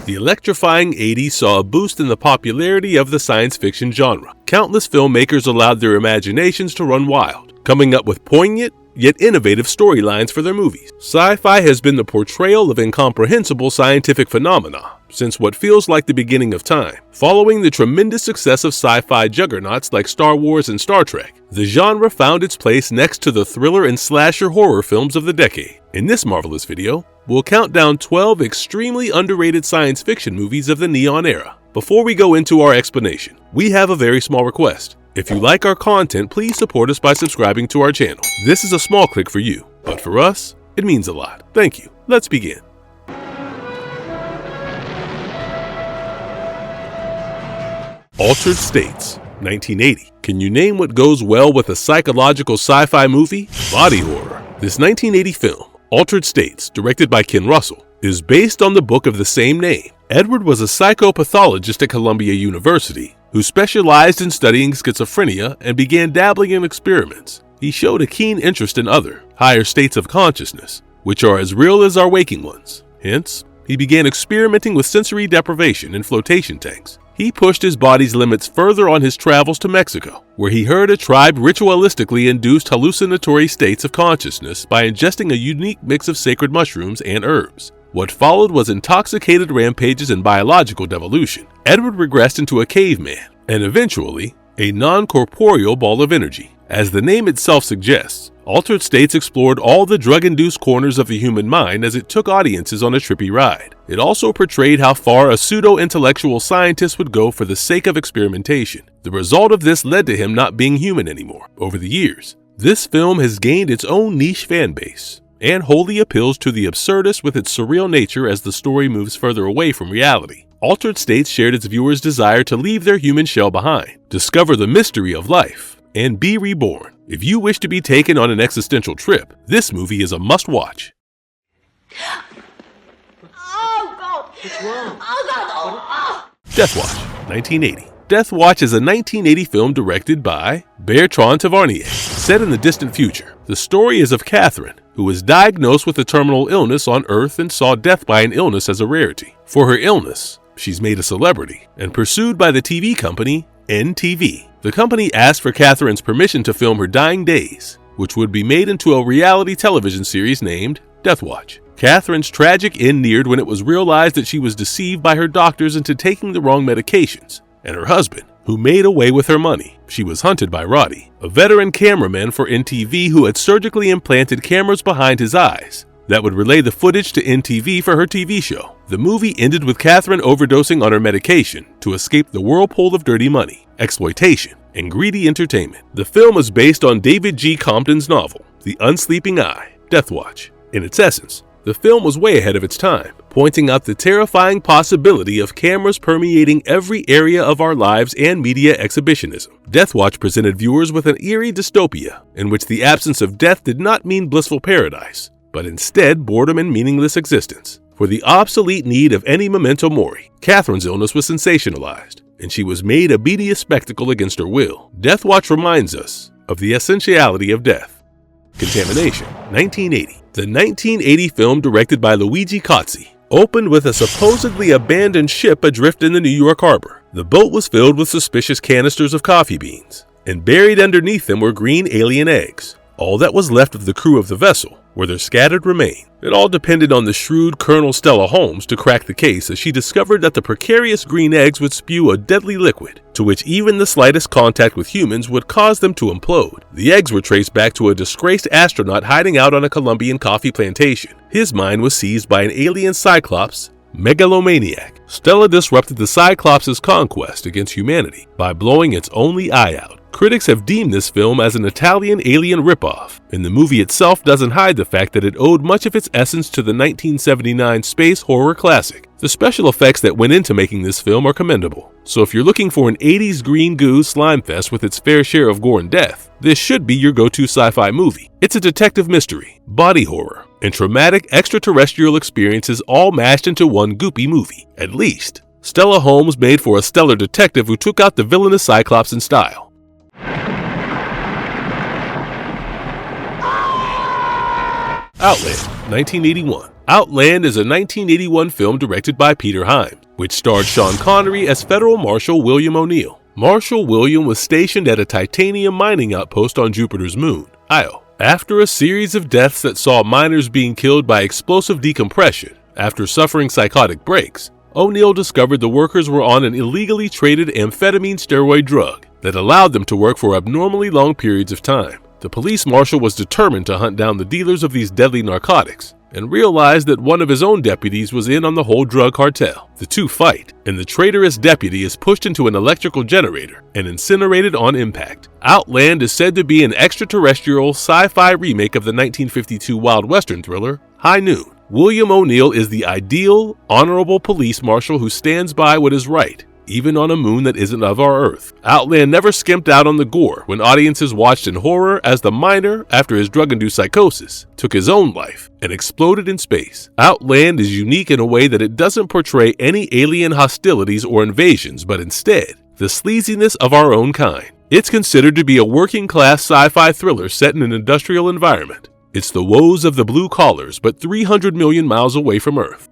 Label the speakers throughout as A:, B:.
A: The electrifying 80s saw a boost in the popularity of the science fiction genre. Countless filmmakers allowed their imaginations to run wild, coming up with poignant yet innovative storylines for their movies. Sci-fi has been the portrayal of incomprehensible scientific phenomena since what feels like the beginning of time. Following the tremendous success of sci-fi juggernauts like Star Wars and Star Trek, the genre found its place next to the thriller and slasher horror films of the decade. In this marvelous video, we'll count down 12 extremely underrated science fiction movies of the Neon era. Before we go into our explanation, we have a very small request. If you like our content, please support us by subscribing to our channel. This is a small click for you, but for us, it means a lot. Thank you. Let's begin. Altered States, 1980. Can you name what goes well with a psychological sci-fi movie? Body horror. This 1980 film, Altered States, directed by Ken Russell, is based on the book of the same name. Edward was a psychopathologist at Columbia University who specialized in studying schizophrenia and began dabbling in experiments. He showed a keen interest in other, higher states of consciousness, which are as real as our waking ones. Hence, he began experimenting with sensory deprivation in flotation tanks. He pushed his body's limits further on his travels to Mexico, where he heard a tribe ritualistically induced hallucinatory states of consciousness by ingesting a unique mix of sacred mushrooms and herbs. What followed was intoxicated rampages and biological devolution. Edward regressed into a caveman, and eventually, a non-corporeal ball of energy. As the name itself suggests, Altered States explored all the drug-induced corners of the human mind as it took audiences on a trippy ride. It also portrayed how far a pseudo-intellectual scientist would go for the sake of experimentation. The result of this led to him not being human anymore. Over the years, this film has gained its own niche fan base and wholly appeals to the absurdist with its surreal nature as the story moves further away from reality. Altered States shared its viewers' desire to leave their human shell behind, discover the mystery of life, and be reborn. If you wish to be taken on an existential trip, this movie is a must-watch.
B: Oh, God!
C: What's wrong?
B: Oh, God! Oh.
A: Death Watch, 1980. Death Watch is a 1980 film directed by Bertrand Tavernier. Set in the distant future, the story is of Catherine, who was diagnosed with a terminal illness on Earth and saw death by an illness as a rarity. For her illness, she's made a celebrity and pursued by the TV company NTV. The company asked for Catherine's permission to film her dying days, which would be made into a reality television series named Death Watch. Catherine's tragic end neared when it was realized that she was deceived by her doctors into taking the wrong medications, and her husband, who made away with her money. She was hunted by Roddy, a veteran cameraman for NTV who had surgically implanted cameras behind his eyes that would relay the footage to NTV for her TV show. The movie ended with Catherine overdosing on her medication to escape the whirlpool of dirty money, exploitation, and greedy entertainment. The film is based on David G. Compton's novel, The Unsleeping Eye, Death Watch. In its essence, the film was way ahead of its time, pointing out the terrifying possibility of cameras permeating every area of our lives and media exhibitionism. Death Watch presented viewers with an eerie dystopia in which the absence of death did not mean blissful paradise, but instead boredom and meaningless existence. For the obsolete need of any memento mori, Catherine's illness was sensationalized, and she was made a media spectacle against her will. Death Watch reminds us of the essentiality of death. Contamination, 1980. The 1980 film, directed by Luigi Cozzi, opened with a supposedly abandoned ship adrift in the New York harbor. The boat was filled with suspicious canisters of coffee beans, and buried underneath them were green alien eggs. All that was left of the crew of the vessel were their scattered remains. It all depended on the shrewd Colonel Stella Holmes to crack the case, as she discovered that the precarious green eggs would spew a deadly liquid, to which even the slightest contact with humans would cause them to implode. The eggs were traced back to a disgraced astronaut hiding out on a Colombian coffee plantation. His mind was seized by an alien Cyclops megalomaniac. Stella disrupted the Cyclops' conquest against humanity by blowing its only eye out. Critics have deemed this film as an Italian alien ripoff, and the movie itself doesn't hide the fact that it owed much of its essence to the 1979 space horror classic. The special effects that went into making this film are commendable, so if you're looking for an 80s green goo slime fest with its fair share of gore and death, this should be your go-to sci-fi movie. It's a detective mystery, body horror, and traumatic extraterrestrial experiences all mashed into one goopy movie. At least, Stella Holmes made for a stellar detective who took out the villainous Cyclops in style. Outland, 1981. Outland is a 1981 film directed by Peter Hyams, which starred Sean Connery as Federal Marshal William O'Neill. Marshal William was stationed at a titanium mining outpost on Jupiter's moon, Io. After a series of deaths that saw miners being killed by explosive decompression after suffering psychotic breaks, O'Neill discovered the workers were on an illegally traded amphetamine steroid drug that allowed them to work for abnormally long periods of time. The police marshal was determined to hunt down the dealers of these deadly narcotics and realized that one of his own deputies was in on the whole drug cartel. The two fight, and the traitorous deputy is pushed into an electrical generator and incinerated on impact. Outland is said to be an extraterrestrial sci-fi remake of the 1952 Wild Western thriller High Noon. William O'Neill is the ideal, honorable police marshal who stands by what is right, even on a moon that isn't of our Earth. Outland never skimped out on the gore when audiences watched in horror as the miner, after his drug-induced psychosis, took his own life and exploded in space. Outland is unique in a way that it doesn't portray any alien hostilities or invasions, but instead, the sleaziness of our own kind. It's considered to be a working-class sci-fi thriller set in an industrial environment. It's the woes of the blue collars, but 300 million miles away from Earth.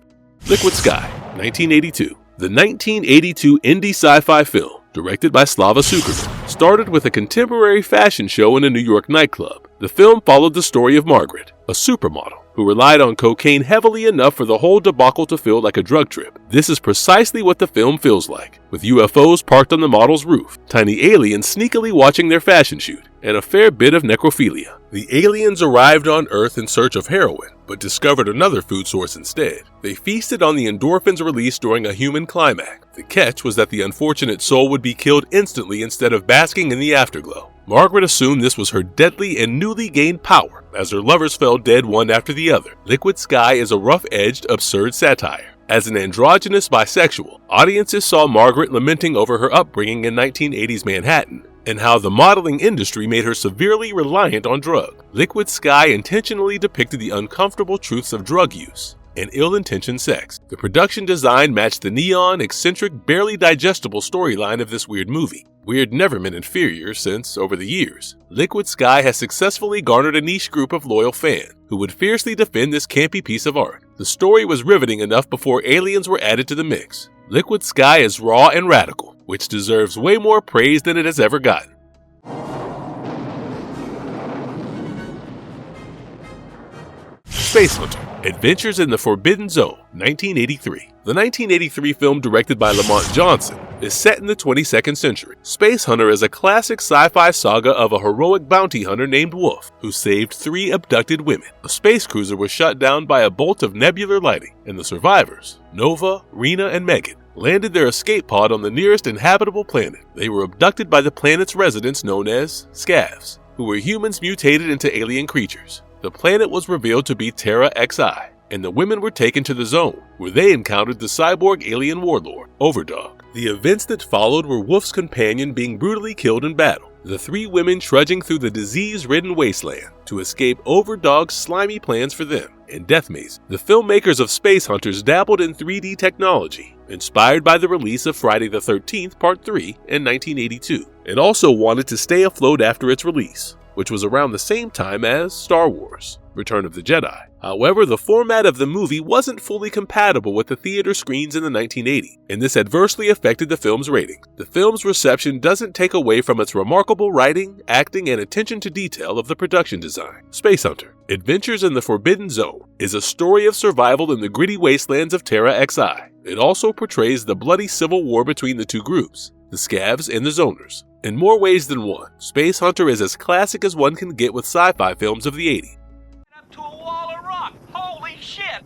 A: Liquid Sky, 1982. The 1982 indie sci-fi film, directed by Slava Sukerman, started with a contemporary fashion show in a New York nightclub. The film followed the story of Margaret, a supermodel who relied on cocaine heavily enough for the whole debacle to feel like a drug trip. This is precisely what the film feels like, with UFOs parked on the model's roof, tiny aliens sneakily watching their fashion shoot, and a fair bit of necrophilia. The aliens arrived on Earth in search of heroin, but discovered another food source instead. They feasted on the endorphins released during a human climax. The catch was that the unfortunate soul would be killed instantly instead of basking in the afterglow. Margaret assumed this was her deadly and newly gained power, as her lovers fell dead one after the other. Liquid Sky is a rough-edged, absurd satire. As an androgynous bisexual, audiences saw Margaret lamenting over her upbringing in 1980s Manhattan, and how the modeling industry made her severely reliant on drugs. Liquid Sky intentionally depicted the uncomfortable truths of drug use and ill-intentioned sex. The production design matched the neon, eccentric, barely digestible storyline of this weird movie. Weird never been inferior since, over the years, Liquid Sky has successfully garnered a niche group of loyal fans who would fiercely defend this campy piece of art. The story was riveting enough before aliens were added to the mix. Liquid Sky is raw and radical, which deserves way more praise than it has ever gotten. Space Hunter: Adventures in the Forbidden Zone, 1983. The 1983 film, directed by Lamont Johnson, is set in the 22nd century. Space Hunter is a classic sci-fi saga of a heroic bounty hunter named Wolf, who saved 3 abducted women. A space cruiser was shot down by a bolt of nebular lighting, and the survivors, Nova, Rena, and Megan, landed their escape pod on the nearest inhabitable planet. They were abducted by the planet's residents known as scavs, who were humans mutated into alien creatures. The planet was revealed to be Terra XI, and the women were taken to the zone, where they encountered the cyborg alien warlord, Overdog. The events that followed were Wolf's companion being brutally killed in battle, the 3 women trudging through the disease-ridden wasteland to escape Overdog's slimy plans for them, and Death Maze. The filmmakers of Space Hunters dabbled in 3D technology, inspired by the release of Friday the 13th Part 3 in 1982, and also wanted to stay afloat after its release, which was around the same time as Star Wars: Return of the Jedi. However, the format of the movie wasn't fully compatible with the theater screens in the 1980s, and this adversely affected the film's rating. The film's reception doesn't take away from its remarkable writing, acting, and attention to detail of the production design. Space Hunter: Adventures in the Forbidden Zone is a story of survival in the gritty wastelands of Terra XI. It also portrays the bloody civil war between the 2 groups, the Scavs and the Zoners. In more ways than one, Space Hunter is as classic as one can get with sci-fi films of the 80s.
C: Up to a wall of rock. Holy shit!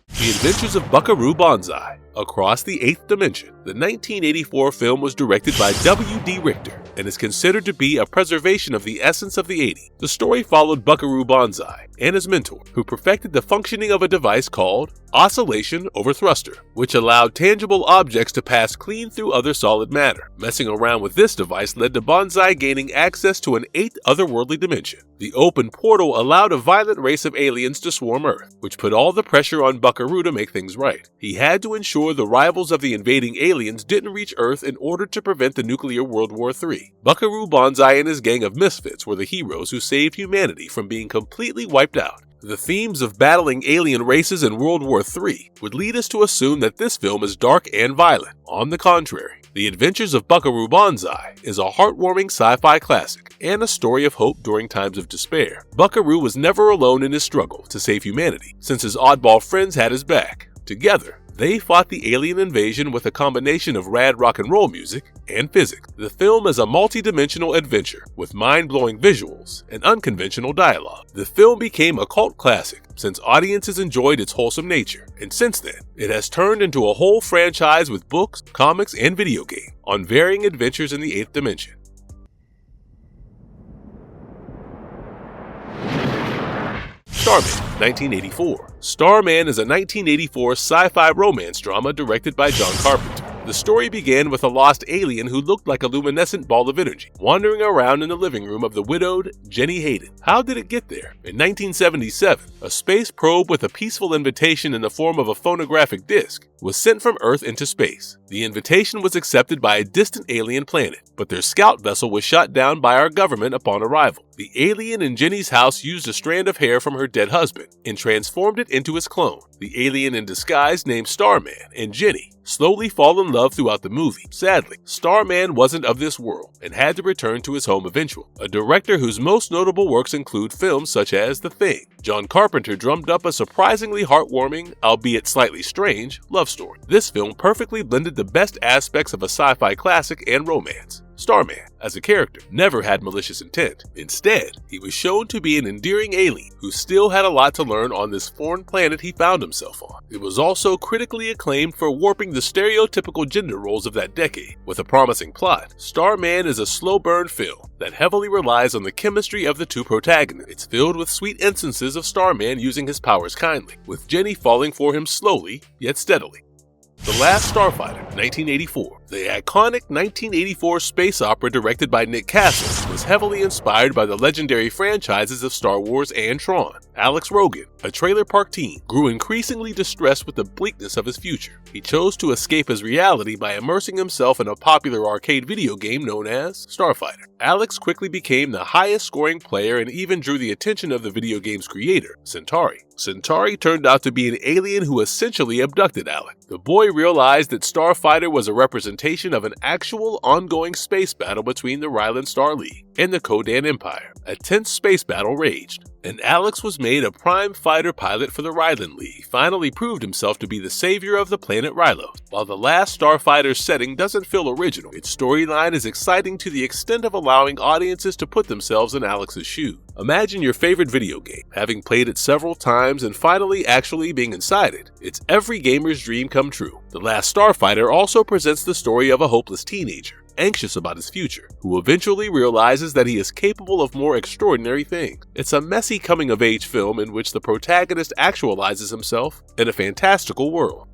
A: The Adventures of Buckaroo Bonsai, Across the 8th Dimension. The 1984 film was directed by W.D. Richter and is considered to be a preservation of the essence of the 80s. The story followed Buckaroo Bonsai and his mentor, who perfected the functioning of a device called oscillation over thruster, which allowed tangible objects to pass clean through other solid matter. Messing around with this device led to Bonsai gaining access to an 8th otherworldly dimension. The open portal allowed a violent race of aliens to swarm Earth, which put all the pressure on Buckaroo to make things right. He had to ensure the rivals of the invading aliens didn't reach Earth in order to prevent the nuclear World War III. 1940, Buckaroo, Bonsai, and his gang of misfits were the heroes who saved humanity from being completely wiped out. The themes of battling alien races in World War III would lead us to assume that this film is dark and violent. On the contrary, The Adventures of Buckaroo Bonsai is a heartwarming sci-fi classic and a story of hope during times of despair. Buckaroo was never alone in his struggle to save humanity, since his oddball friends had his back. Together, they fought the alien invasion with a combination of rad rock and roll music and physics. The film is a multi-dimensional adventure with mind-blowing visuals and unconventional dialogue. The film became a cult classic since audiences enjoyed its wholesome nature, and since then, it has turned into a whole franchise with books, comics, and video game on varying adventures in the 8th dimension. Starman, 1984. Starman is a 1984 sci-fi romance drama directed by John Carpenter. The story began with a lost alien who looked like a luminescent ball of energy, wandering around in the living room of the widowed Jenny Hayden. How did it get there? In 1977, a space probe with a peaceful invitation in the form of a phonographic disc was sent from Earth into space. The invitation was accepted by a distant alien planet, but their scout vessel was shot down by our government upon arrival. The alien in Jenny's house used a strand of hair from her dead husband and transformed it into his clone. The alien in disguise named Starman and Jenny slowly fall in love throughout the movie. Sadly, Starman wasn't of this world and had to return to his home eventually. A director whose most notable works include films such as The Thing. John Carpenter drummed up a surprisingly heartwarming, albeit slightly strange, love story. This film perfectly blended the best aspects of a sci-fi classic and romance. Starman, as a character, never had malicious intent. Instead, he was shown to be an endearing alien who still had a lot to learn on this foreign planet he found himself on. It was also critically acclaimed for warping the stereotypical gender roles of that decade. With a promising plot, Starman is a slow-burn film that heavily relies on the chemistry of the two protagonists. It's filled with sweet instances of Starman using his powers kindly, with Jenny falling for him slowly yet steadily. The Last Starfighter, 1984. The iconic 1984 space opera directed by Nick Castle was heavily inspired by the legendary franchises of Star Wars and Tron. Alex Rogan, a trailer park teen, grew increasingly distressed with the bleakness of his future. He chose to escape his reality by immersing himself in a popular arcade video game known as Starfighter. Alex quickly became the highest scoring player and even drew the attention of the video game's creator, Centauri. Centauri turned out to be an alien who essentially abducted Alex. The boy realized that Starfighter was a representation of an actual ongoing space battle between the Rylan Star League and the Kodan Empire. A tense space battle raged, and Alex was made a prime fighter pilot for the Rylan League. Finally proved himself to be the savior of the planet Rylos. While the Last Starfighter's setting doesn't feel original, its storyline is exciting to the extent of allowing audiences to put themselves in Alex's shoes. Imagine your favorite video game, having played it several times and finally actually being inside it. It's every gamer's dream come true. The Last Starfighter also presents the story of a hopeless teenager, anxious about his future, who eventually realizes that he is capable of more extraordinary things. It's a messy coming-of-age film in which the protagonist actualizes himself in a fantastical world.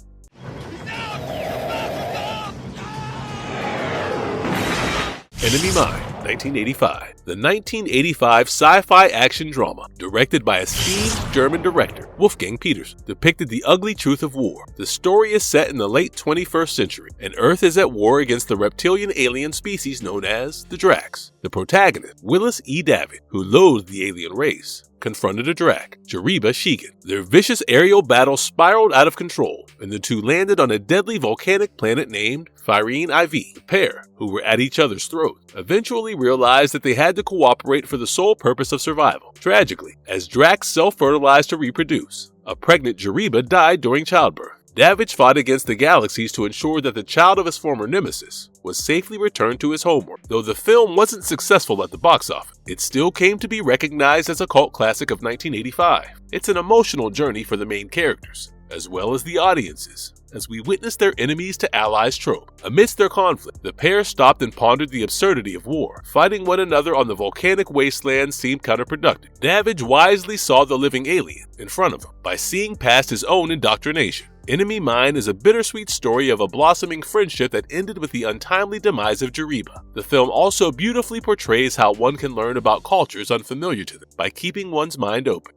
A: Enemy Mine, 1985. The 1985 sci-fi action drama, directed by esteemed German director Wolfgang Petersen, depicted the ugly truth of war. The story is set in the late 21st century, and Earth is at war against the reptilian alien species known as the Dracs. The protagonist, Willis E. David, who loathed the alien race, confronted a Drac, Jariba Shigan. Their vicious aerial battle spiraled out of control, and the two landed on a deadly volcanic planet named Fyrene IV. The pair, who were at each other's throats, eventually realized that they had to cooperate for the sole purpose of survival. Tragically, as Dracs self-fertilized to reproduce, a pregnant Jariba died during childbirth. Davidge fought against the galaxies to ensure that the child of his former nemesis was safely returned to his homeworld. Though the film wasn't successful at the box office, it still came to be recognized as a cult classic of 1985. It's an emotional journey for the main characters, as well as the audiences, as we witness their enemies to allies trope. Amidst their conflict, the pair stopped and pondered the absurdity of war. Fighting one another on the volcanic wasteland seemed counterproductive. Davidge wisely saw the living alien in front of him by seeing past his own indoctrination. Enemy Mine is a bittersweet story of a blossoming friendship that ended with the untimely demise of Jariba. The film also beautifully portrays how one can learn about cultures unfamiliar to them by keeping one's mind open.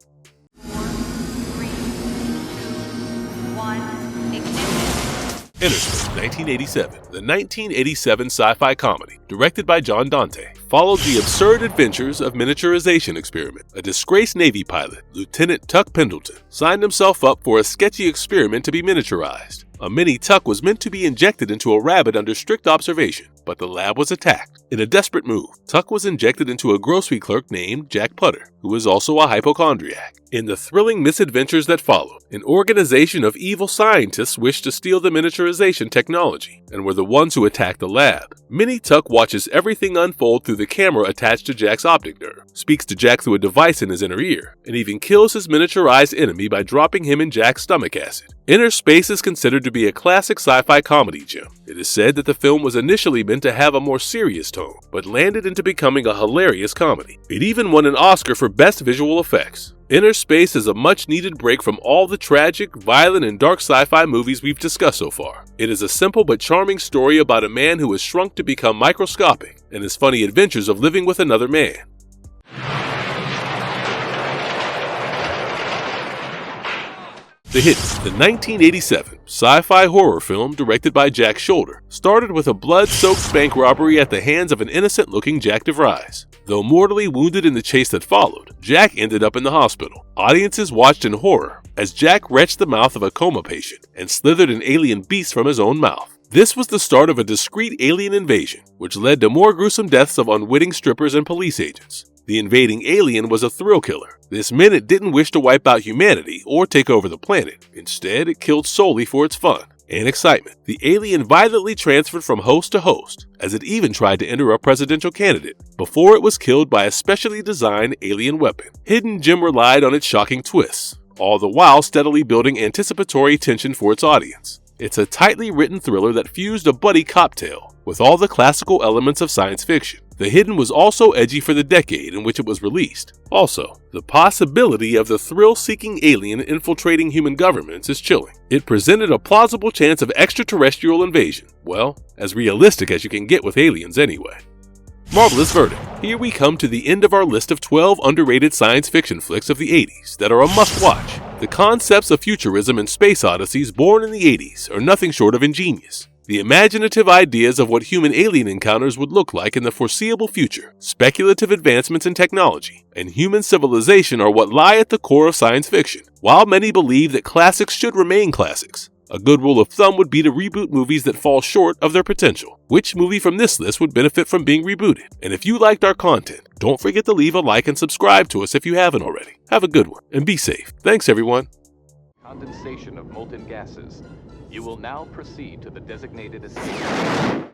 B: 4, 3, 2, 1, ignition.
A: Interspace, 1987. The 1987 sci-fi comedy, directed by John Dante, followed the absurd adventures of miniaturization experiment. A disgraced Navy pilot, Lieutenant Tuck Pendleton, signed himself up for a sketchy experiment to be miniaturized. A mini Tuck was meant to be injected into a rabbit under strict observation, but the lab was attacked. In a desperate move, Tuck was injected into a grocery clerk named Jack Putter, who was also a hypochondriac. In the thrilling misadventures that followed, an organization of evil scientists wished to steal the miniaturization technology, and were the ones who attacked the lab. Mini Tuck watches everything unfold through the camera attached to Jack's optic nerve, speaks to Jack through a device in his inner ear, and even kills his miniaturized enemy by dropping him in Jack's stomach acid. Inner Space is considered to be a classic sci-fi comedy gem. It is said that the film was initially meant to have a more serious tone, but landed into becoming a hilarious comedy. It even won an Oscar for Best Visual Effects. Inner Space is a much-needed break from all the tragic, violent, and dark sci-fi movies we've discussed so far. It is a simple but charming story about a man who is shrunk to become microscopic, and his funny adventures of living with another man. The Hidden, the 1987 sci-fi horror film directed by Jack Shoulder, started with a blood-soaked bank robbery at the hands of an innocent-looking Jack DeVries. Though mortally wounded in the chase that followed, Jack ended up in the hospital. Audiences watched in horror as Jack wrenched the mouth of a coma patient and slithered an alien beast from his own mouth. This was the start of a discreet alien invasion, which led to more gruesome deaths of unwitting strippers and police agents. The invading alien was a thrill killer. This meant it didn't wish to wipe out humanity or take over the planet. Instead, it killed solely for its fun and excitement. The alien violently transferred from host to host, as it even tried to enter a presidential candidate, before it was killed by a specially designed alien weapon. Hidden Gem relied on its shocking twists, all the while steadily building anticipatory tension for its audience. It's a tightly written thriller that fused a buddy cop tale with all the classical elements of science fiction. The Hidden was also edgy for the decade in which it was released. Also, the possibility of the thrill-seeking alien infiltrating human governments is chilling. It presented a plausible chance of extraterrestrial invasion. Well, as realistic as you can get with aliens anyway. Marvelous verdict. Here we come to the end of our list of 12 underrated science fiction flicks of the 80s that are a must-watch. The concepts of futurism and space odysseys born in the 80s are nothing short of ingenious. The imaginative ideas of what human-alien encounters would look like in the foreseeable future, speculative advancements in technology, and human civilization are what lie at the core of science fiction. While many believe that classics should remain classics, a good rule of thumb would be to reboot movies that fall short of their potential. Which movie from this list would benefit from being rebooted? And if you liked our content, don't forget to leave a like and subscribe to us if you haven't already. Have a good one, and be safe. Thanks, everyone.
D: Condensation of molten gases. You will now proceed to the designated escape.